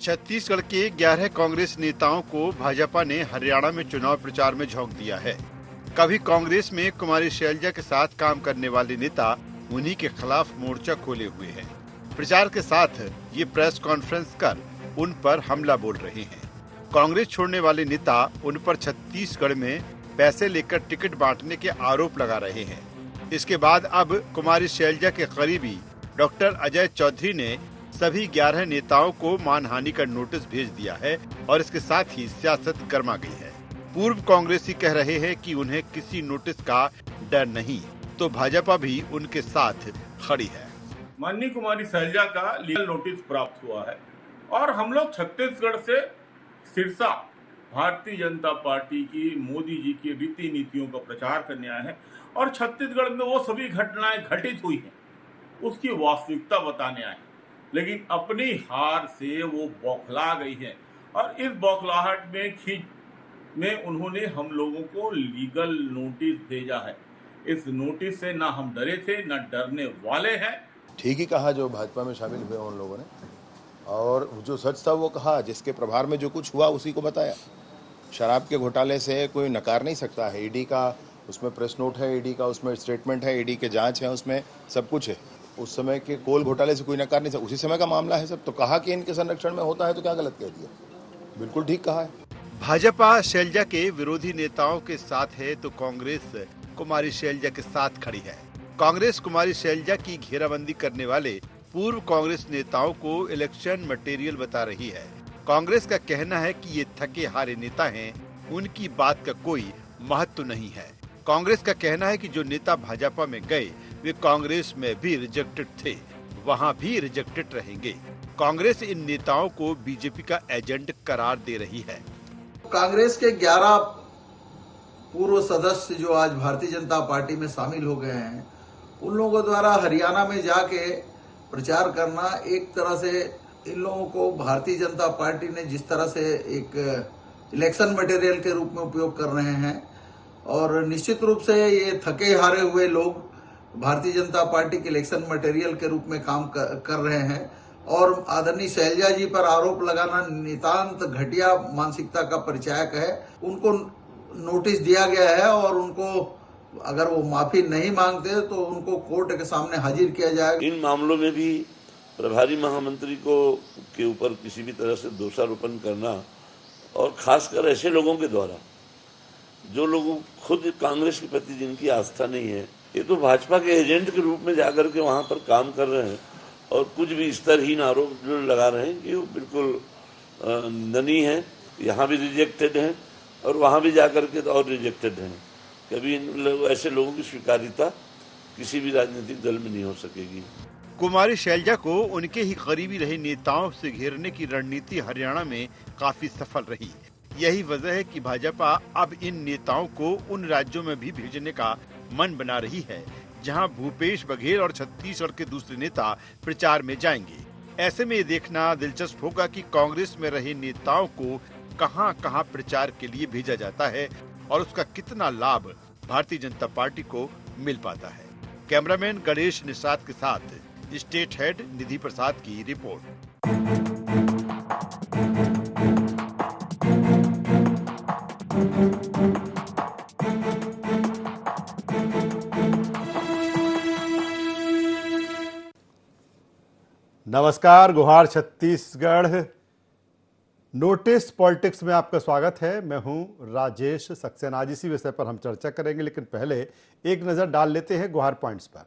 छत्तीसगढ़ के 11 कांग्रेस नेताओं को भाजपा ने हरियाणा में चुनाव प्रचार में झोंक दिया है। कभी कांग्रेस में कुमारी शैलजा के साथ काम करने वाले नेता उन्हीं के खिलाफ मोर्चा खोले हुए हैं। प्रचार के साथ ये प्रेस कॉन्फ्रेंस कर उन पर हमला बोल रहे हैं। कांग्रेस छोड़ने वाले नेता उन पर छत्तीसगढ़ में पैसे लेकर टिकट बांटने के आरोप लगा रहे हैं। इसके बाद अब कुमारी शैलजा के करीबी डॉक्टर अजय चौधरी ने सभी 11 नेताओं को मानहानि का नोटिस भेज दिया है और इसके साथ ही सियासत गर्मा गई है। पूर्व कांग्रेसी कह रहे हैं कि उन्हें किसी नोटिस का डर नहीं, तो भाजपा भी उनके साथ खड़ी है। माननीय कुमारी शैलजा का लीगल नोटिस प्राप्त हुआ है और हम लोग छत्तीसगढ़ से सिरसा भारतीय जनता पार्टी की मोदी जी की रीति नीतियों का प्रचार करने आए हैं और छत्तीसगढ़ में वो सभी घटनाएं घटित हुई हैं उसकी वास्तविकता बताने आए, लेकिन अपनी हार से वो बौखला गई है और इस बौखलाहट में उन्होंने हम लोगों को लीगल नोटिस भेजा है। इस नोटिस से ना हम डरे थे ना डरने वाले हैं। ठीक ही कहा जो भाजपा में शामिल हुए उन लोगों ने, और जो सच था वो कहा। जिसके प्रभार में जो कुछ हुआ उसी को बताया। शराब के घोटाले से कोई नकार नहीं सकता है। ईडी का उसमें प्रेस नोट है, ईडी का उसमें स्टेटमेंट है, ईडी के जांच है, उसमें सब कुछ है। उस समय के कोल घोटाले से कोई नकार नहीं सकता, उसी समय का मामला है सब। तो कहा कि इनके संरक्षण में होता है तो क्या गलत कह दिया? बिल्कुल ठीक कहा है। भाजपा शैलजा के विरोधी नेताओं के साथ है तो कांग्रेस कुमारी शैलजा के साथ खड़ी है। कांग्रेस कुमारी शैलजा की घेराबंदी करने वाले पूर्व कांग्रेस नेताओं को इलेक्शन मटेरियल बता रही है। कांग्रेस का कहना है कि ये थके हारे नेता हैं, उनकी बात का कोई महत्व नहीं है। कांग्रेस का कहना है कि जो नेता भाजपा में गए वे कांग्रेस में भी रिजेक्टेड थे, वहां भी रिजेक्टेड रहेंगे। कांग्रेस इन नेताओं को बीजेपी का एजेंट करार दे रही है। कांग्रेस के 11 पूर्व सदस्य जो आज भारतीय जनता पार्टी में शामिल हो गए हैं, उन लोगों द्वारा हरियाणा में जाके प्रचार करना, एक तरह से इन लोगों को भारतीय जनता पार्टी ने जिस तरह से एक इलेक्शन मटेरियल के रूप में उपयोग कर रहे हैं, और निश्चित रूप से ये थके हारे हुए लोग भारतीय जनता पार्टी के इलेक्शन मटेरियल के रूप में काम कर रहे हैं। और आदरणीय शैलजा जी पर आरोप लगाना नितांत घटिया मानसिकता का परिचायक है। उनको नोटिस दिया गया है और उनको अगर वो माफी नहीं मांगते तो उनको कोर्ट के सामने हाजिर किया जाएगा। इन मामलों में भी प्रभारी महामंत्री को के ऊपर किसी भी तरह से दोषारोपण करना, और खासकर ऐसे लोगों के द्वारा जो लोग खुद कांग्रेस के प्रति जिनकी आस्था नहीं है, ये तो भाजपा के एजेंट के रूप में जाकर के वहां पर काम कर रहे हैं और कुछ भी स्तरहीन आरोप जो लगा रहे हैं कि वो बिल्कुल निंदनीय है। यहाँ भी रिजेक्टेड हैं और वहाँ भी जाकर के और रिजेक्टेड हैं। कभी ऐसे लोगों की स्वीकार्यता किसी भी राजनीतिक दल में नहीं हो सकेगी। कुमारी शैलजा को उनके ही करीबी रहे नेताओं से घेरने की रणनीति हरियाणा में काफी सफल रही। यही वजह है कि भाजपा अब इन नेताओं को उन राज्यों में भी भेजने का मन बना रही है जहां भूपेश बघेल और छत्तीसगढ़ के दूसरे नेता प्रचार में जाएंगे। ऐसे में ये देखना दिलचस्प होगा कि कांग्रेस में रहे नेताओं को कहां-कहां प्रचार के लिए भेजा जाता है और उसका कितना लाभ भारतीय जनता पार्टी को मिल पाता है। कैमरामैन गणेश निषाद के साथ स्टेट हेड निधि प्रसाद की रिपोर्ट। नमस्कार, गुहार छत्तीसगढ़ नोटिस पॉलिटिक्स में आपका स्वागत है। मैं हूं राजेश सक्सेना। आज इसी विषय पर हम चर्चा करेंगे, लेकिन पहले एक नजर डाल लेते हैं गुहार पॉइंट्स पर।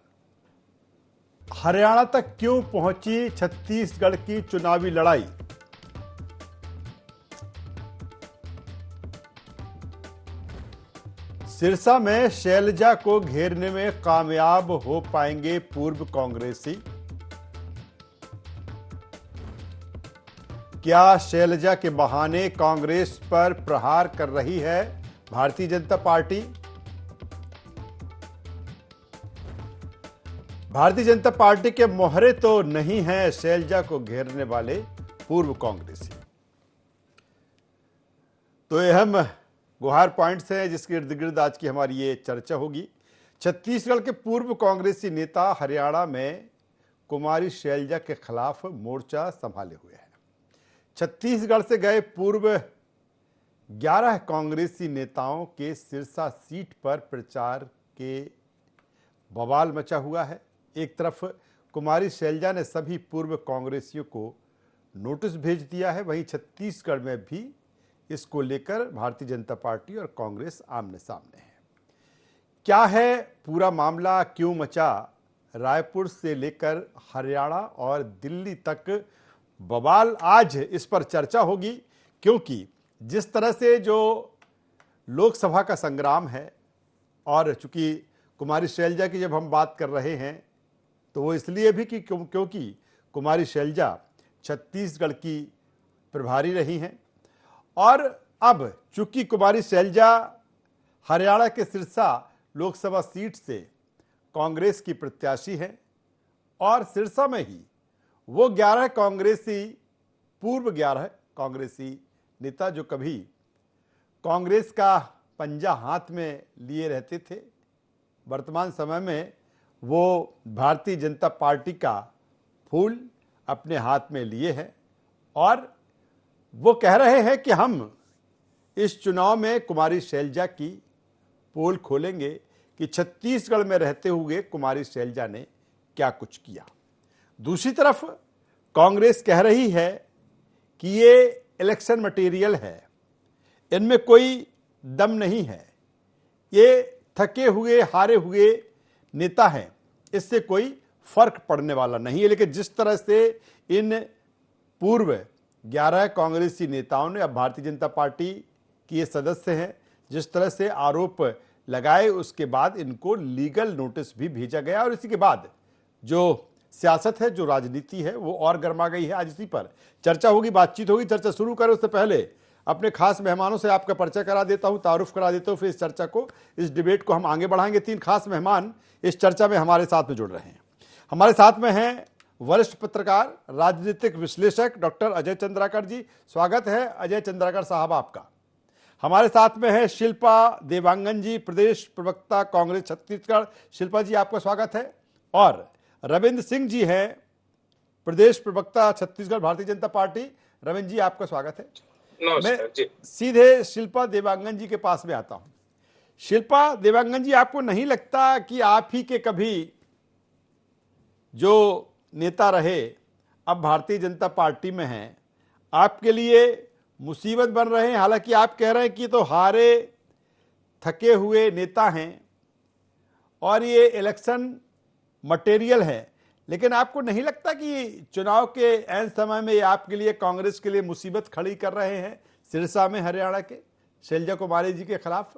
हरियाणा तक क्यों पहुंची छत्तीसगढ़ की चुनावी लड़ाई? सिरसा में शैलजा को घेरने में कामयाब हो पाएंगे पूर्व कांग्रेसी? क्या शैलजा के बहाने कांग्रेस पर प्रहार कर रही है भारतीय जनता पार्टी? भारतीय जनता पार्टी के मोहरे तो नहीं हैं शैलजा को घेरने वाले पूर्व कांग्रेसी। तो अहम गुहार पॉइंट्स हैं जिसके इर्द गिर्द आज की हमारी ये चर्चा होगी। छत्तीसगढ़ के पूर्व कांग्रेसी नेता हरियाणा में कुमारी शैलजा के खिलाफ मोर्चा संभाले हुए हैं। छत्तीसगढ़ से गए पूर्व 11 कांग्रेसी नेताओं के सिरसा सीट पर प्रचार के बवाल मचा हुआ है। एक तरफ कुमारी शैलजा ने सभी पूर्व कांग्रेसियों को नोटिस भेज दिया है, वहीं छत्तीसगढ़ में भी इसको लेकर भारतीय जनता पार्टी और कांग्रेस आमने सामने है। क्या है पूरा मामला, क्यों मचा रायपुर से लेकर हरियाणा और दिल्ली तक बवाल, आज इस पर चर्चा होगी। क्योंकि जिस तरह से जो लोकसभा का संग्राम है, और चूंकि कुमारी शैलजा की जब हम बात कर रहे हैं तो वो इसलिए भी कि क्योंकि कुमारी शैलजा छत्तीसगढ़ की प्रभारी रही हैं, और अब चूंकि कुमारी शैलजा हरियाणा के सिरसा लोकसभा सीट से कांग्रेस की प्रत्याशी हैं, और सिरसा में ही वो 11 कांग्रेसी, पूर्व 11 कांग्रेसी नेता जो कभी कांग्रेस का पंजा हाथ में लिए रहते थे, वर्तमान समय में वो भारतीय जनता पार्टी का फूल अपने हाथ में लिए हैं, और वो कह रहे हैं कि हम इस चुनाव में कुमारी शैलजा की पोल खोलेंगे कि छत्तीसगढ़ में रहते हुए कुमारी शैलजा ने क्या कुछ किया। दूसरी तरफ कांग्रेस कह रही है कि ये इलेक्शन मटेरियल है, इनमें कोई दम नहीं है, ये थके हुए हारे हुए नेता हैं, इससे कोई फर्क पड़ने वाला नहीं है। लेकिन जिस तरह से इन पूर्व 11 कांग्रेसी नेताओं ने, अब भारतीय जनता पार्टी की ये सदस्य हैं, जिस तरह से आरोप लगाए, उसके बाद इनको लीगल नोटिस भी भेजा गया, और इसी के बाद जो सियासत है, जो राजनीति है, वो और गर्मा गई है। आज इसी पर चर्चा होगी, बातचीत होगी। चर्चा शुरू करें उससे पहले अपने खास मेहमानों से आपका परिचय करा देता हूं, तारुफ करा देता हूं, फिर इस चर्चा को, इस डिबेट को हम आगे बढ़ाएंगे। 3 खास मेहमान इस चर्चा में हमारे साथ में जुड़ रहे हैं। हमारे साथ में हैं वरिष्ठ पत्रकार, राजनीतिक विश्लेषक डॉक्टर अजय चंद्राकर जी। स्वागत है अजय चंद्राकर साहब आपका। हमारे साथ में है शिल्पा देवांगन जी, प्रदेश प्रवक्ता कांग्रेस छत्तीसगढ़। शिल्पा जी आपका स्वागत है। और रविंद्र सिंह जी हैं, प्रदेश प्रवक्ता छत्तीसगढ़ भारतीय जनता पार्टी। रविंद्र जी आपका स्वागत है। मैं सीधे शिल्पा देवांगन जी के पास में आता हूं। शिल्पा देवांगन जी, आपको नहीं लगता कि आप ही के कभी जो नेता रहे अब भारतीय जनता पार्टी में हैं, आपके लिए मुसीबत बन रहे हैं? हालांकि आप कह रहे हैं कि तो हारे थके हुए नेता हैं और ये इलेक्शन मटेरियल है, लेकिन आपको नहीं लगता कि चुनाव के ऐन समय में ये आपके लिए, कांग्रेस के लिए मुसीबत खड़ी कर रहे हैं सिरसा में हरियाणा के शैलजा कुमारी जी के खिलाफ?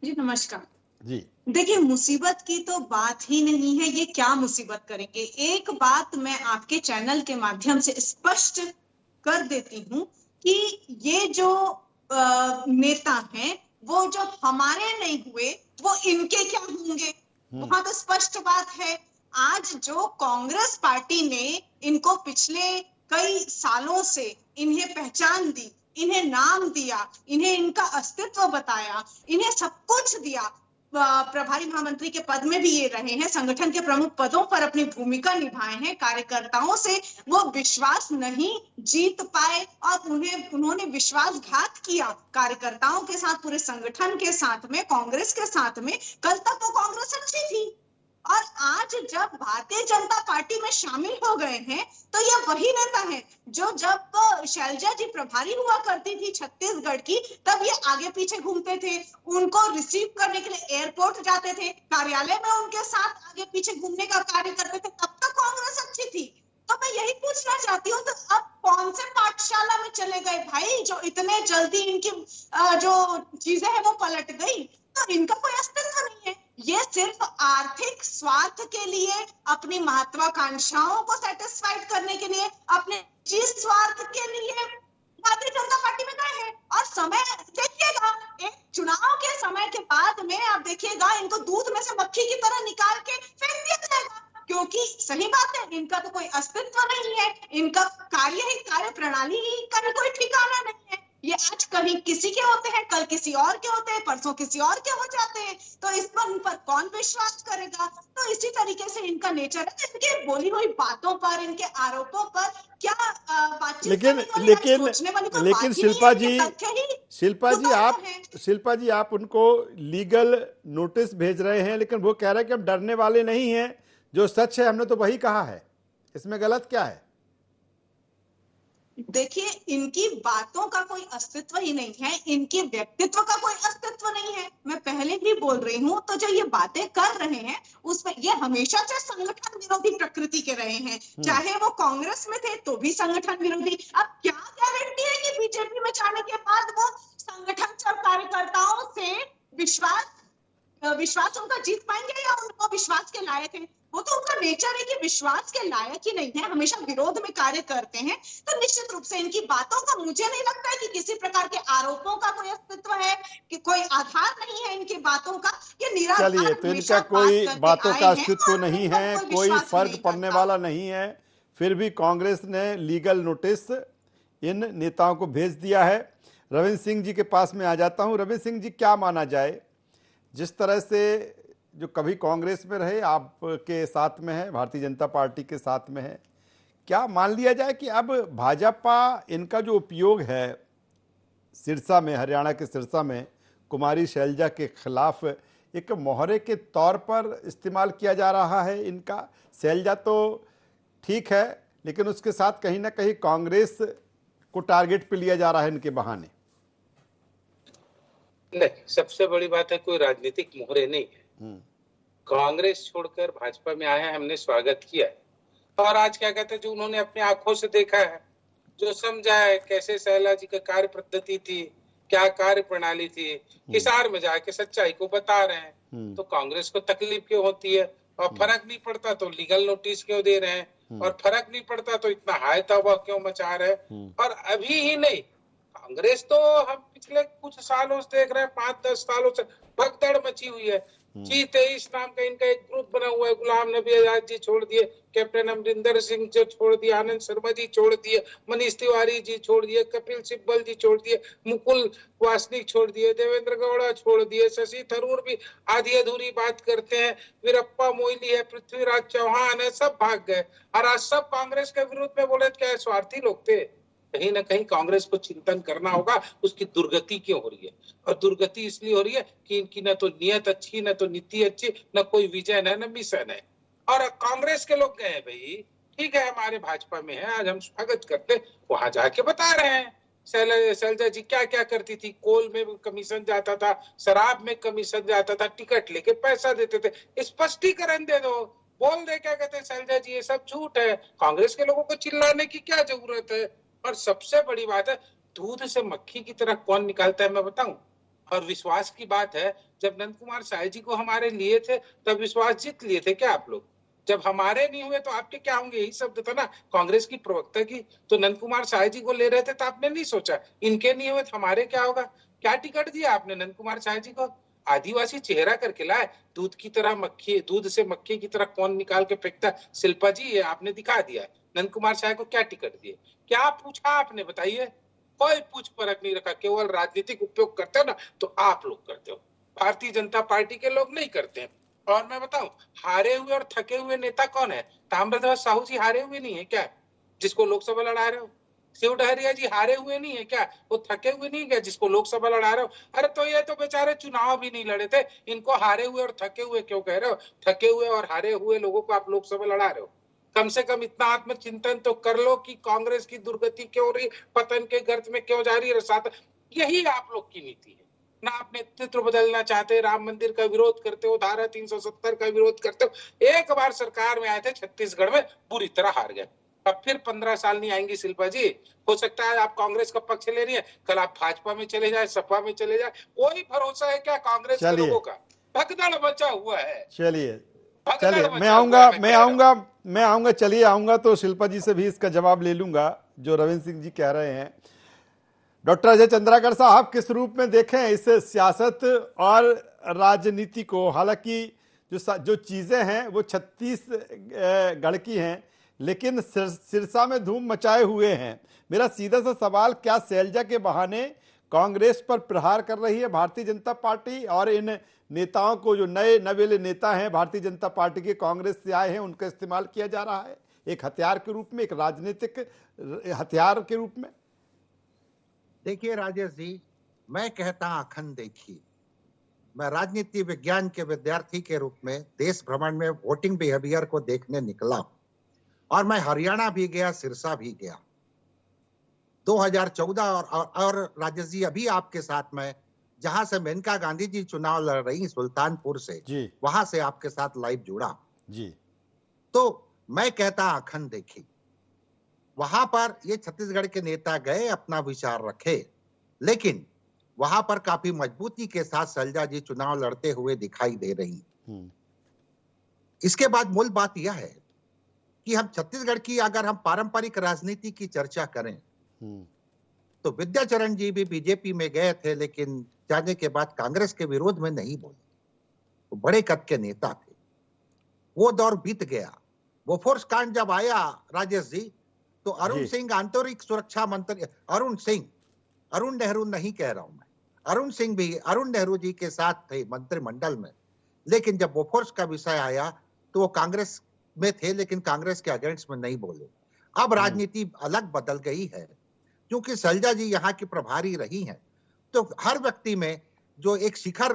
जी नमस्कार जी। देखिए, मुसीबत की तो बात ही नहीं है, ये क्या मुसीबत करेंगे। एक बात मैं आपके चैनल के माध्यम से स्पष्ट कर देती हूँ कि ये जो नेता हैं वो जो हमारे नहीं हुए वो इनके क्या होंगे, वहां तो स्पष्ट बात है। आज जो कांग्रेस पार्टी ने इनको पिछले कई सालों से इन्हें पहचान दी, इन्हें नाम दिया, इन्हें इनका अस्तित्व बताया, इन्हें सब कुछ दिया, प्रभारी महामंत्री के पद में भी ये रहे हैं, संगठन के प्रमुख पदों पर अपनी भूमिका निभाए हैं, कार्यकर्ताओं से वो विश्वास नहीं जीत पाए और उन्होंने विश्वासघात किया कार्यकर्ताओं के साथ, पूरे संगठन के साथ में, कांग्रेस के साथ में। कल तक वो कांग्रेस अच्छी थी, और आज जब भारतीय जनता पार्टी में शामिल हो गए हैं तो ये वही नेता है जो जब शैलजा जी प्रभारी हुआ करती थी छत्तीसगढ़ की, तब ये आगे पीछे घूमते थे, उनको रिसीव करने के लिए एयरपोर्ट जाते थे, कार्यालय में उनके साथ आगे पीछे घूमने का कार्य करते थे। तब तक कांग्रेस अच्छी थी। तो मैं यही पूछना चाहती हूँ, तो अब कौन से पाठशाला में चले गए भाई जो इतने जल्दी इनकी जो चीजें हैं वो पलट गई? तो इनका कोई अस्तित्व नहीं है। ये सिर्फ आर्थिक स्वार्थ के लिए, अपनी महत्वाकांक्षाओं को सेटिस्फाइड करने के लिए, अपने निजी स्वार्थ के लिए भारतीय जनता पार्टी में गए हैं। और समय देखिएगा, एक चुनाव के समय के बाद में आप देखिएगा इनको दूध में से मक्खी की तरह निकाल के फेंक दिया जाएगा, क्योंकि सही बात है, इनका तो कोई अस्तित्व नहीं है, इनका कार्य प्रणाली ही का कोई ठिकाना नहीं है। ये आज कहीं किसी के होते हैं, कल किसी और के होते हैं, परसों किसी और के हो जाते हैं, तो इस पर उन पर कौन विश्वास करेगा? तो इसी तरीके से इनका नेचर है। तो इनके बोली हुई बातों पर, इनके आरोपों पर क्या बातचीत लेकिन करने वाली, लेकिन सोचने वाली कोई लेकिन बात ही नहीं शिल्पा है। जी, ये तथ्य ही शिल्पा जी सुतों आप है। शिल्पा जी आप उनको लीगल नोटिस भेज रहे हैं, लेकिन वो कह रहे हैं कि हम डरने वाले नहीं हैं, जो सच है हमने तो वही कहा है, इसमें गलत क्या है? देखिए, इनकी बातों का कोई अस्तित्व ही नहीं है, इनके व्यक्तित्व का कोई अस्तित्व नहीं है। मैं पहले भी बोल रही हूँ, तो जो ये बातें कर रहे हैं उसमें ये हमेशा से संगठन विरोधी प्रकृति के रहे हैं। चाहे वो कांग्रेस में थे तो भी संगठन विरोधी। अब क्या गारंटी है कि बीजेपी में जाने के बाद वो संगठन कार्यकर्ताओं से विश्वास उनका जीत पाएंगे, या उनको विश्वास के लायक है? वो तो उनका नेचर है कि विश्वास के लायक ही नहीं है, हमेशा विरोध में कार्य करते हैं। तो निश्चित रूप से इनकी बातों का मुझे नहीं लगता है कि किसी प्रकार के आरोपों का कोई अस्तित्व है, कि कोई आधार नहीं है इनकी बातों का। ये निराधार चलिए, तो हमेशा इनका कोई बात करते बातों आए का हैं अस्तित्व और नहीं उन पर है, कोई कोई विश्वास फर्क नहीं पड़ने करता। वाला नहीं है, फिर भी कांग्रेस ने लीगल नोटिस इन नेताओं को भेज दिया है। रविंद्र सिंह जी के पास में आ जाता हूं। रविंद्र सिंह जी, क्या माना जाए, जिस तरह से जो कभी कांग्रेस में रहे, आपके साथ में है, भारतीय जनता पार्टी के साथ में है, क्या मान लिया जाए कि अब भाजपा इनका जो उपयोग है सिरसा में, हरियाणा के सिरसा में कुमारी शैलजा के खिलाफ एक मोहरे के तौर पर इस्तेमाल किया जा रहा है इनका? शैलजा तो ठीक है, लेकिन उसके साथ कहीं ना कहीं कांग्रेस को टारगेट पे लिया जा रहा है इनके बहाने। नहीं, सबसे बड़ी बात है कोई राजनीतिक मोहरे नहीं है। कांग्रेस छोड़कर भाजपा में आए हैं, हमने स्वागत किया है। और आज क्या कहते हैं, जो उन्होंने अपनी आंखों से देखा है, जो समझा है, कैसे शैला जी का कार्य पद्धति थी, क्या कार्य प्रणाली थी, हिसार में जाके सच्चाई को बता रहे हैं। तो कांग्रेस को तकलीफ क्यों होती है? और फर्क नहीं पड़ता तो लीगल नोटिस क्यों दे रहे हैं? और फर्क नहीं पड़ता तो इतना हाय तौबा क्यों मचा रहे हैं? और अभी ही नहीं, कांग्रेस तो हम पिछले कुछ सालों से देख रहे हैं, 5-10 सालों से भगदड़ मची हुई है। G23 नाम का इनका एक ग्रुप बना हुआ है। गुलाम नबी आजाद जी छोड़ दिए, कैप्टन अमरिंदर सिंह जी छोड़ दिए, आनंद शर्मा जी छोड़ दिए, मनीष तिवारी जी छोड़ दिए, कपिल सिब्बल जी छोड़ दिए, मुकुल वासनिक छोड़ दिए, देवेंद्र गौड़ा छोड़ दिए, शशि थरूर भी आधी अधूरी बात करते हैं, वीरप्पा मोइली है, पृथ्वीराज चौहान है, सब भाग गए। और आज सब कांग्रेस के विरुद्ध में बोले क्या स्वार्थी लोग थे? कहीं ना कहीं कांग्रेस को चिंतन करना होगा, उसकी दुर्गति क्यों हो रही है। और दुर्गति इसलिए हो रही है कि इनकी न तो नियत अच्छी, न तो नीति अच्छी, न कोई विजन है, न मिशन है। और कांग्रेस के लोग गए, भाई ठीक है हमारे भाजपा में है, आज हम स्वागत करते, वहां जाके बता रहे हैं शैलजा जी क्या क्या करती थी। कोल में कमीशन जाता था, शराब में कमीशन जाता था, टिकट लेके पैसा देते थे। स्पष्टीकरण दे दो, बोल दे क्या कहते हैं शैलजा जी ये सब झूठ है। कांग्रेस के लोगों को चिल्लाने की क्या जरूरत है? और सबसे बड़ी बात है, दूध से मक्खी की तरह कौन निकालता है मैं बताऊं। और विश्वास की बात है, जब नंद कुमार साय जी को हमारे लिए थे तब विश्वास जीत लिए थे क्या आप लोग? जब हमारे नहीं हुए तो आपके क्या होंगे? यही शब्द था ना कांग्रेस की प्रवक्ता की। तो नंद कुमार साय जी को ले रहे थे तो आपने नहीं सोचा इनके नहीं हुए तो हमारे क्या होगा? क्या टिकट दिया आपने नंद कुमार साय जी को? आदिवासी चेहरा करके लाए, दूध की तरह मक्खी, दूध से मक्खी की तरह कौन निकाल के फेंकता। शिल्पा जी ये आपने दिखा दिया। नंद कुमार साय को क्या टिकट दिए, क्या पूछा आपने? बताइए। कोई पूछ परख नहीं रखा, केवल राजनीतिक उपयोग करते हो ना तो आप लोग करते हो, भारतीय जनता पार्टी के लोग नहीं करते हैं। और मैं बताऊं, हारे हुए और थके हुए नेता कौन है? ताम्रध्वज साहू जी हारे हुए नहीं है क्या, जिसको लोकसभा लड़ा रहे हो? शिव डहरिया जी हारे हुए नहीं है क्या, वो थके हुए नहीं क्या जिसको लोकसभा लड़ा रहे हो? अरे तो ये तो बेचारे चुनाव भी नहीं लड़े थे, इनको हारे हुए और थके हुए क्यों कह रहे हो? थके हुए और हारे हुए लोगों को आप लोकसभा लड़ा रहे हो। कम से कम इतना आत्मचिंतन तो कर लो कि कांग्रेस की दुर्गति क्यों हो रही, पतन के गर्त में क्यों जा रही है। यही आप लोग की नीति है ना, आप नेतृत्व बदलना चाहते, राम मंदिर का विरोध करते हो, धारा 370 का विरोध करते हो। एक बार सरकार में आए थे छत्तीसगढ़ में, बुरी तरह हार गए। अब फिर 15 साल नहीं आएंगी शिल्पा जी। हो सकता है आप कांग्रेस का पक्ष ले रही है, कल आप भाजपा में चले जाए, सपा में चले जाए, कोई भरोसा है क्या कांग्रेस के लोगों का? भगदड़ बचा हुआ है। चलिए मैं आऊंगा चलिए आऊंगा तो शिल्पा जी से भी इसका जवाब ले लूंगा जो रविंद्र सिंह जी कह रहे हैं। डॉक्टर अजय चंद्राकर साहब, आप किस रूप में देखें इस सियासत और राजनीति को? हालांकि जो चीजें हैं वो छत्तीसगढ़ की हैं, लेकिन सिरसा में धूम मचाए हुए हैं। मेरा सीधा सा सवाल, क्या शैलजा के बहाने कांग्रेस पर प्रहार कर रही है भारतीय जनता पार्टी, और इन नेताओं को, जो नए नवेले नेता हैं भारतीय जनता पार्टी के, कांग्रेस से आए हैं, उनका इस्तेमाल किया जा रहा है एक हथियार के रूप में, एक राजनीतिक हथियार के रूप में? देखिए राजेश जी, मैं कहता अखंड देखिए, मैं राजनीति विज्ञान के विद्यार्थी के रूप में देश भ्रमण में वोटिंग बिहेवियर को देखने निकला और मैं हरियाणा भी गया, सिरसा भी गया 2014 और राजेश जी अभी आपके साथ में, जहां से मेनका गांधी जी चुनाव लड़ रही सुल्तानपुर से, वहां से आपके साथ लाइव जुड़ा जी। तो मैं कहता अखंड देखी, वहां पर ये छत्तीसगढ़ के नेता गए, अपना विचार रखे, लेकिन वहां पर काफी मजबूती के साथ शैलजा जी चुनाव लड़ते हुए दिखाई दे रही। इसके बाद मूल बात यह है कि हम छत्तीसगढ़ की, अगर हम पारंपरिक राजनीति की चर्चा करें तो विद्याचरण जी भी बीजेपी में गए थे, लेकिन जाने के बाद कांग्रेस के विरोध में नहीं बोले। वो बड़े कद के नेता थे, वो दौर बीत गया। वो फोर्स कांड जब आया राजेश जी, तो अरुण सिंह आंतरिक सुरक्षा मंत्री, अरुण नेहरू नहीं कह रहा हूं मैं, अरुण सिंह भी अरुण नेहरू जी के साथ थे मंत्रिमंडल में, लेकिन जब बोफोर्स का विषय आया तो वो कांग्रेस में थे, लेकिन कांग्रेस के अगेंस्ट में नहीं बोले। अब राजनीति अलग बदल गई है, क्योंकि शैलजा जी यहाँ की प्रभारी रही हैं, तो हर व्यक्ति में जो एक शिखर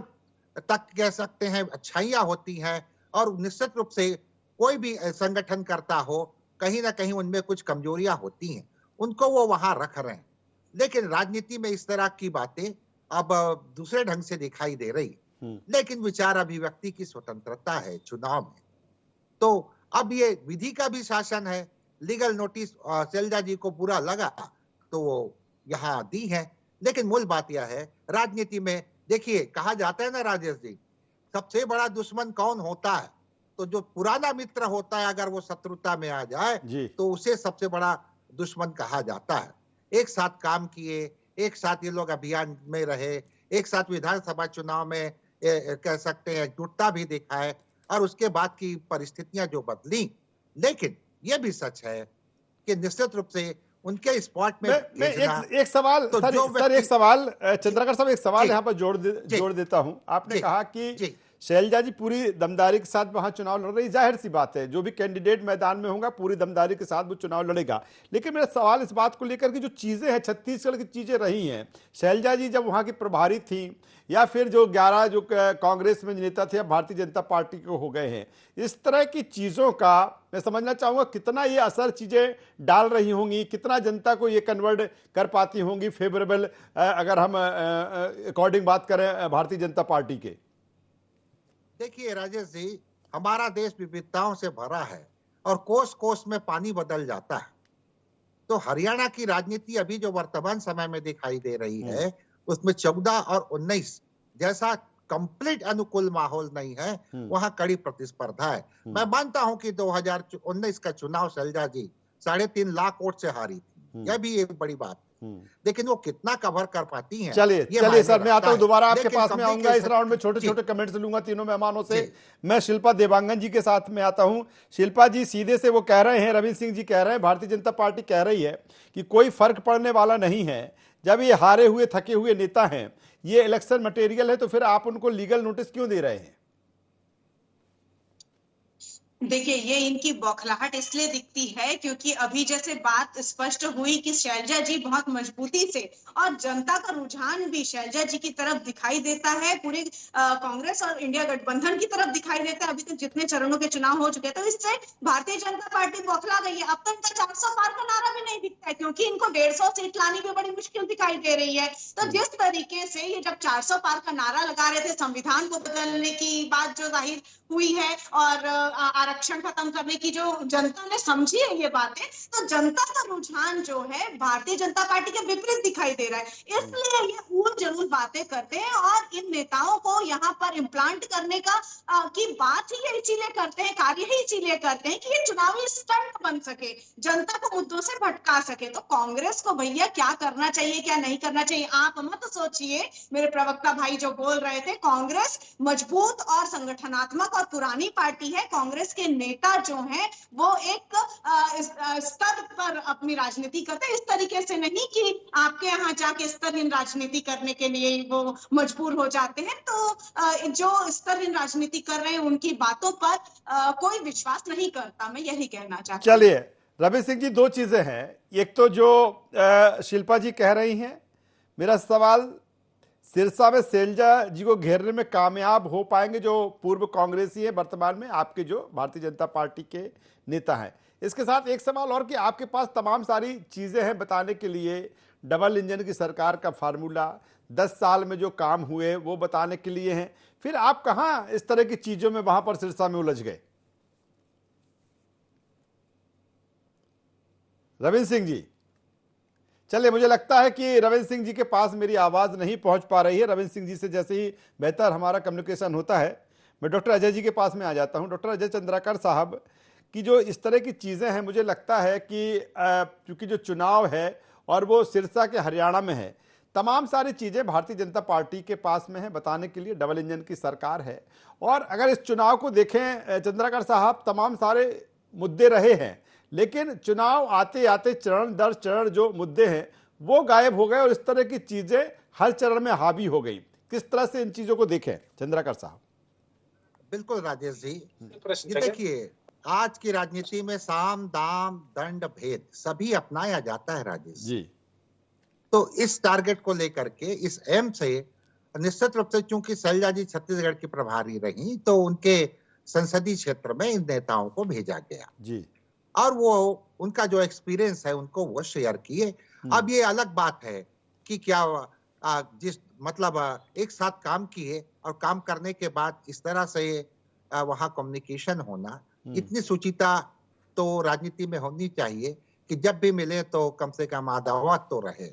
तक कह सकते हैं अच्छाइयां होती हैं, और निश्चित रूप से कोई भी संगठन करता हो, कहीं ना कहीं उनमें कुछ कमजोरियां होती हैं, उनको वो वहां रख रहे हैं। लेकिन राजनीति में इस तरह की बातें अब दूसरे ढंग से दिखाई दे रही, लेकिन विचार अभिव्यक्ति की स्वतंत्रता है चुनाव में। तो अब ये विधि का भी शासन है, लीगल नोटिस शैलजा जी को बुरा लगा तो वो यहाँ दी है, लेकिन मूल बात यह है राजनीति में, देखिए कहा जाता है ना राजेश जी, सबसे बड़ा दुश्मन कौन होता है, तो जो पुराना मित्र होता है अगर वो शत्रुता में आ जाए तो उसे सबसे बड़ा दुश्मन कहा जाता है। एक साथ काम किए, एक साथ ये लोग अभियान में रहे, एक साथ विधानसभा चुनाव में कह सकते हैं जुटता भी दिखाए, और उसके बाद की परिस्थितियां जो बदली, लेकिन ये भी सच है कि निश्चित रूप से उनके स्पॉट में एक सवाल तो सर एक सवाल चंद्रकर साहब, एक सवाल यहाँ पर जोड़ देता हूँ। आपने कहा कि शैलजा जी पूरी दमदारी के साथ वहां चुनाव लड़ रही, जाहिर सी बात है, जो भी कैंडिडेट मैदान में होगा पूरी दमदारी के साथ वो चुनाव लड़ेगा। लेकिन मेरा सवाल इस बात को लेकर कि जो चीजें हैं, छत्तीसगढ़ की चीजें रही हैं, शैलजा जी जब वहां की प्रभारी थी, या फिर जो 11 जो कांग्रेस में नेता थे अब भारतीय जनता पार्टी के हो गए हैं, इस तरह की चीजों का मैं समझना चाहूंगा कितना ये असर चीजें डाल रही होंगी, कितना जनता को ये कन्वर्ट कर पाती होंगी फेवरेबल, अगर हम अकॉर्डिंग बात करें भारतीय जनता पार्टी के। देखिए राजेश जी, हमारा देश विविधताओं से भरा है और कोस कोस में पानी बदल जाता है। तो हरियाणा की राजनीति अभी जो वर्तमान समय में दिखाई दे रही है, उसमें 14 और 19 जैसा कंप्लीट अनुकूल माहौल नहीं है, वहां कड़ी प्रतिस्पर्धा है। मैं मानता हूं कि 2019 का चुनाव शैलजा जी 3.5 लाख वोट से हारी थी, यह भी एक बड़ी बात, लेकिन वो कितना कवर कर पाती हैं। चलिए सर, मैं आता हूं दोबारा आपके पास में आऊंगा। इस राउंड में छोटे छोटे कमेंट्स लूंगा तीनों मेहमानों से। मैं शिल्पा देवांगन जी के साथ में आता हूं। शिल्पा जी, सीधे से वो कह रहे हैं, रविंद्र सिंह जी कह रहे हैं, भारतीय जनता पार्टी कह रही है कि कोई फर्क पड़ने वाला नहीं है, जब ये हारे हुए थके हुए नेता हैं, ये इलेक्शन मटेरियल है, तो फिर आप उनको लीगल नोटिस क्यों दे रहे हैं? देखिए, ये इनकी बौखलाहट इसलिए दिखती है क्योंकि अभी जैसे बात स्पष्ट हुई कि शैलजा जी बहुत मजबूती से, और जनता का रुझान भी शैलजा जी की तरफ दिखाई देता है, पूरे कांग्रेस और इंडिया गठबंधन की तरफ दिखाई देता है। अभी तक जितने चरणों के चुनाव हो चुके हैं, तो इससे भारतीय जनता पार्टी बौखला गई है। अब तो इनका 400 पार का नारा भी नहीं दिखता है, क्योंकि इनको 150 सीट लानी भी बड़ी मुश्किल दिखाई दे रही है। तो जिस तरीके से ये जब 400 पार का नारा लगा रहे थे, संविधान को बदलने की बात जो जाहिर हुई है और आरक्षण खत्म करने की जो जनता ने समझी है ये बातें, तो जनता का रुझान जो है भारतीय जनता पार्टी के विपरीत दिखाई दे रहा है। इसलिए ये ऊल जरूर बातें करते हैं, और इन नेताओं को यहाँ पर इम्प्लांट करने का की बात ही ये इसीलिए करते हैं, कार्य ही इसीलिए करते हैं कि ये चुनावी स्टंट बन सके, जनता को मुद्दों से भटका सके। तो कांग्रेस को भैया क्या करना चाहिए, क्या नहीं करना चाहिए, आप मत सोचिए। मेरे प्रवक्ता भाई जो बोल रहे थे, कांग्रेस मजबूत और संगठनात्मक और पुरानी पार्टी है। कांग्रेस के नेता जो हैं वो एक स्तर पर अपनी राजनीति करते हैं, इस तरीके से नहीं कि आपके यहाँ जाके स्तरहीन राजनीति करने के लिए वो मजबूर हो जाते हैं। तो जो स्तरहीन राजनीति कर रहे हैं उनकी बातों पर कोई विश्वास नहीं करता, मैं यही कहना चाहती हूँ। चलिए रवि सिंह जी, दो चीजें हैं। एक तो जो शिल्पा जी कह रही हैं, मेरा सवाल, सिरसा में शैलजा जी को घेरने में कामयाब हो पाएंगे जो पूर्व कांग्रेसी हैं, वर्तमान में आपके जो भारतीय जनता पार्टी के नेता हैं? इसके साथ एक सवाल और कि आपके पास तमाम सारी चीजें हैं बताने के लिए, डबल इंजन की सरकार का फार्मूला, 10 साल में जो काम हुए वो बताने के लिए हैं, फिर आप कहां इस तरह की चीजों में वहां पर सिरसा में उलझ गए? रविंद्र सिंह जी, चलिए, मुझे लगता है कि रविंद्र सिंह जी के पास मेरी आवाज नहीं पहुंच पा रही है। रविंद्र सिंह जी से जैसे ही बेहतर हमारा कम्युनिकेशन होता है, मैं डॉक्टर अजय जी के पास में आ जाता हूं। डॉक्टर अजय चंद्राकर साहब की जो इस तरह की चीजें हैं, मुझे लगता है कि क्योंकि जो चुनाव है और वो सिरसा के हरियाणा में है, तमाम सारी चीजें भारतीय जनता पार्टी के पास में है बताने के लिए, डबल इंजन की सरकार है। और अगर इस चुनाव को देखें चंद्राकर साहब, तमाम सारे मुद्दे रहे हैं, लेकिन चुनाव आते आते चरण दर चरण जो मुद्दे हैं वो गायब हो गए और इस तरह की चीजें हर चरण में हावी हो गई। किस तरह से इन चीजों को देखें चंद्राकर साहब? बिल्कुल राजेश जी, ये देखिए, आज की राजनीति में साम दाम दंड भेद सभी अपनाया जाता है राजेश जी। तो इस टारगेट को लेकर के, इस एम से निश्चित रूप से, चूंकि शैलजा जी छत्तीसगढ़ की प्रभारी रही तो उनके संसदीय क्षेत्र में इन नेताओं को भेजा गया जी, और वो उनका जो एक्सपीरियंस है उनको वो शेयर किए। अब ये अलग बात है कि क्या जिस मतलब एक साथ काम किए और काम करने के बाद इस तरह से वहां कम्युनिकेशन होना, इतनी सुचिता तो राजनीति में होनी चाहिए कि जब भी मिले तो कम से कम आदावत तो रहे।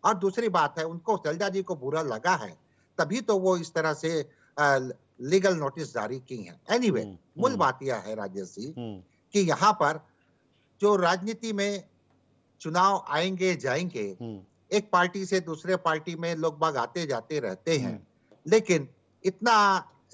और दूसरी बात है, उनको शैलजा जी को बुरा लगा है तभी तो वो इस तरह से लीगल नोटिस जारी की है। एनीवे, मूल बात यह है राजेश जी कि यहाँ पर जो राजनीति में चुनाव आएंगे जाएंगे, एक पार्टी से दूसरे पार्टी में लोग बाग आते जाते रहते हैं, लेकिन इतना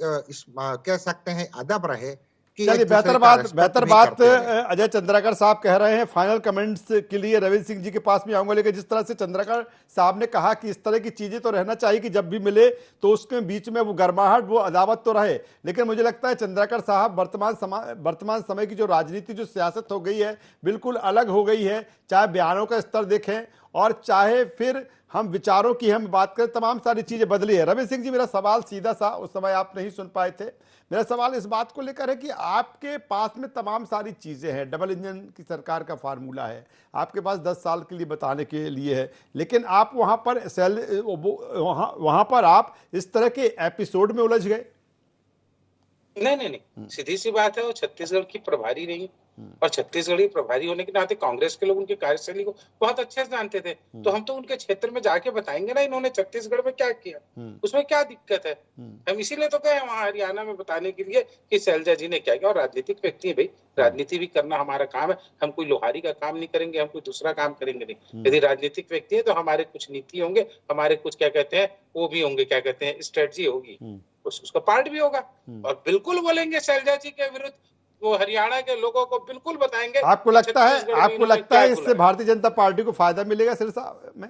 कह सकते हैं अदब रहे कि चलिए, बेहतर बात अजय चंद्राकर साहब कह रहे हैं। फाइनल कमेंट्स के लिए रविंद्र सिंह जी के पास में आऊंगा, लेकिन जिस तरह से चंद्राकर साहब ने कहा कि इस तरह की चीजें तो रहना चाहिए कि जब भी मिले तो उसके बीच में वो गर्माहट, वो अदावत तो रहे, लेकिन मुझे लगता है चंद्राकर साहब वर्तमान समय की जो राजनीति, जो सियासत हो गई है, बिल्कुल अलग हो गई है। चाहे बयानों का स्तर देखें और चाहे फिर हम विचारों की हम बात करें, तमाम सारी चीजें बदली है। रविंद्र सिंह जी, मेरा सवाल सीधा सा, उस समय आप नहीं सुन पाए थे, मेरा सवाल इस बात को लेकर है कि आपके पास में तमाम सारी चीजें हैं, डबल इंजन की सरकार का फार्मूला है, आपके पास 10 साल के लिए बताने के लिए है, लेकिन आप वहां पर आप इस तरह के एपिसोड में उलझ गए। नहीं, सीधी सी बात है, वो छत्तीसगढ़ की प्रभारी रही और छत्तीसगढ़ी प्रभारी होने के नाते कांग्रेस के लोग उनकी कार्यशैली को बहुत अच्छे से जानते थे। तो हम तो उनके क्षेत्र में जाके बताएंगे ना इन्होंने छत्तीसगढ़ में क्या किया, उसमें क्या दिक्कत है। हम इसीलिए तो गए वहां हरियाणा में बताने के लिए कि शैलजा जी ने क्या किया। और राजनीतिक व्यक्ति है भाई, राजनीति भी करना हमारा काम है। हम कोई लोहारी का काम नहीं करेंगे, हम कोई दूसरा काम करेंगे नहीं। यदि राजनीतिक व्यक्ति है तो हमारे कुछ नीति होंगे, हमारे कुछ क्या कहते हैं वो भी होंगे, क्या कहते हैं स्ट्रेटजी होगी, उसका पार्ट भी होगा। और बिल्कुल बोलेंगे शैलजा जी के विरुद्ध, वो हरियाणा के लोगों को बिल्कुल बताएंगे। आपको लगता है इससे भारतीय जनता पार्टी को फायदा मिलेगा सिरसा में?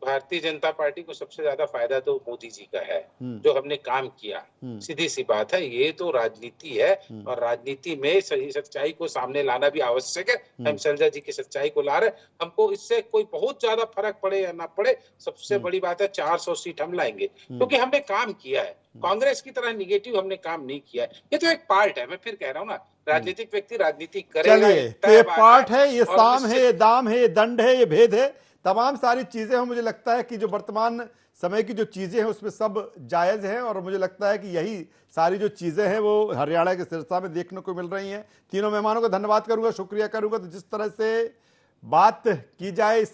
भारतीय जनता पार्टी को सबसे ज्यादा फायदा तो मोदी जी का है, जो हमने काम किया। सीधी सी बात है, ये तो राजनीति है और राजनीति में सही सच्चाई को सामने लाना भी आवश्यक है। हम शैलजा जी की सच्चाई को ला रहे, हमको इससे कोई बहुत ज्यादा फर्क पड़े या ना पड़े, सबसे बड़ी बात है 400 सीट हम लाएंगे, क्योंकि हमने काम किया है। कांग्रेस की तरह निगेटिव हमने काम नहीं किया है। ये तो एक पार्ट है, मैं फिर कह रहा हूँ ना, राजनीतिक व्यक्ति राजनीति करेगा। चलिए, तो ये पार्ट है, ये साम है, ये दाम है, ये दंड है, ये भेद है, तमाम सारी चीजें हैं। मुझे लगता है कि जो वर्तमान समय की जो चीजें हैं उसमें सब जायज हैं और मुझे लगता है कि यही सारी जो चीजें हैं वो हरियाणा के सिरसा में देखने को मिल रही हैं। तीनों मेहमानों का धन्यवाद करूंगा, शुक्रिया करूंगा। तो जिस तरह से बात की जाए इस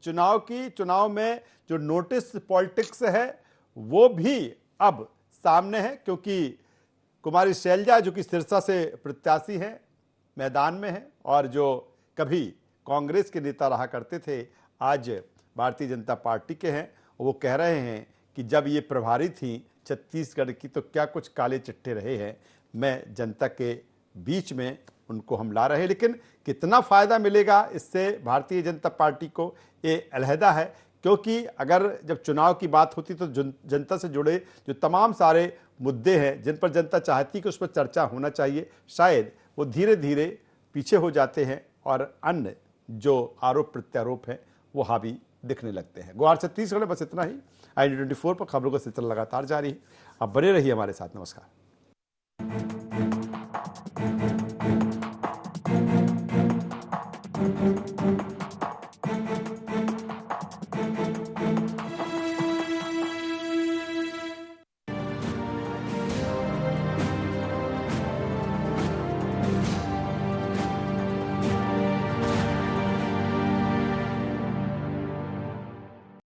चुनाव की, चुनाव में जो नोटिस पॉलिटिक्स है वो भी अब सामने है, क्योंकि कुमारी शैलजा जो कि सिरसा से प्रत्याशी हैं, मैदान में है और जो कभी कांग्रेस के नेता रहा करते थे, आज भारतीय जनता पार्टी के हैं। वो कह रहे हैं कि जब ये प्रभारी थी छत्तीसगढ़ की तो क्या कुछ काले चिट्टे रहे हैं, मैं जनता के बीच में उनको हम ला रहे हैं। लेकिन कितना फायदा मिलेगा इससे भारतीय जनता पार्टी को, ये अलहदा है, क्योंकि अगर जब चुनाव की बात होती तो जनता से जुड़े जो तमाम सारे मुद्दे हैं जिन पर जनता चाहती कि उस पर चर्चा होना चाहिए, शायद वो धीरे धीरे पीछे हो जाते हैं और अन्य जो आरोप प्रत्यारोप हैं वो हावी दिखने लगते हैं। गुहार छत्तीसगढ़ में बस इतना ही। IND 24 पर खबरों का सिलसिला लगातार जारी है। आप बने रहिए हमारे साथ। नमस्कार।